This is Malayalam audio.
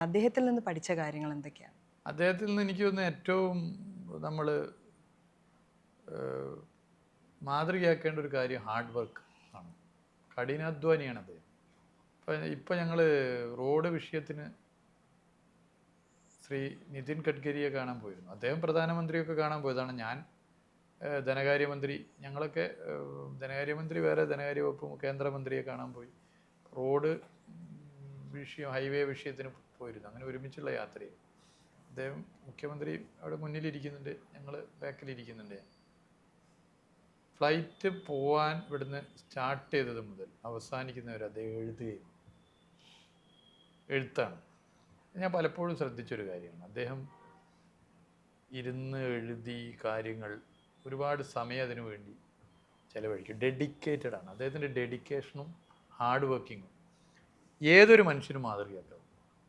അദ്ദേഹത്തിൽ നിന്ന് പഠിച്ച കാര്യങ്ങൾ എന്തൊക്കെയാണ്? അദ്ദേഹത്തിൽ നിന്ന് എനിക്ക് തോന്നുന്നു ഏറ്റവും നമ്മൾ മാതൃകയാക്കേണ്ട ഒരു കാര്യം ഹാർഡ് വർക്ക് ആണ്. കഠിനാധ്വാനിയാണ് അദ്ദേഹം. ഇപ്പം ഞങ്ങൾ റോഡ് വിഷയത്തിന് ശ്രീ നിതിൻ ഗഡ്കരിയെ കാണാൻ പോയിരുന്നു. അദ്ദേഹം പ്രധാനമന്ത്രിയൊക്കെ കാണാൻ പോയതാണ്. ഞാൻ ധനകാര്യമന്ത്രി, ഞങ്ങളൊക്കെ ധനകാര്യമന്ത്രി വേറെ, ധനകാര്യ വകുപ്പ് കേന്ദ്രമന്ത്രിയെ കാണാൻ പോയി. റോഡ് വിഷയം, ഹൈവേ വിഷയത്തിന് പോയിരുന്നു. അങ്ങനെ ഒരുമിച്ചുള്ള യാത്രയിൽ അദ്ദേഹം മുഖ്യമന്ത്രി അവിടെ മുന്നിലിരിക്കുന്നുണ്ട്, ഞങ്ങൾ ബാക്കിലിരിക്കുന്നുണ്ട്. ഫ്ലൈറ്റ് പോവാൻ ഇവിടുന്ന് സ്റ്റാർട്ട് ചെയ്തത് മുതൽ അവസാനിക്കുന്നവർ അദ്ദേഹം എഴുത്താണ്. ഞാൻ പലപ്പോഴും ശ്രദ്ധിച്ചൊരു കാര്യമാണ്, അദ്ദേഹം ഇരുന്ന് എഴുതി കാര്യങ്ങൾ ഒരുപാട് സമയം അതിനു വേണ്ടി ചിലവഴിക്കും. ഡെഡിക്കേറ്റഡ് ആണ്. അദ്ദേഹത്തിൻ്റെ ഡെഡിക്കേഷനും ഹാർഡ് വർക്കിങ്ങും ഏതൊരു മനുഷ്യനും മാതൃകയാക്കാം.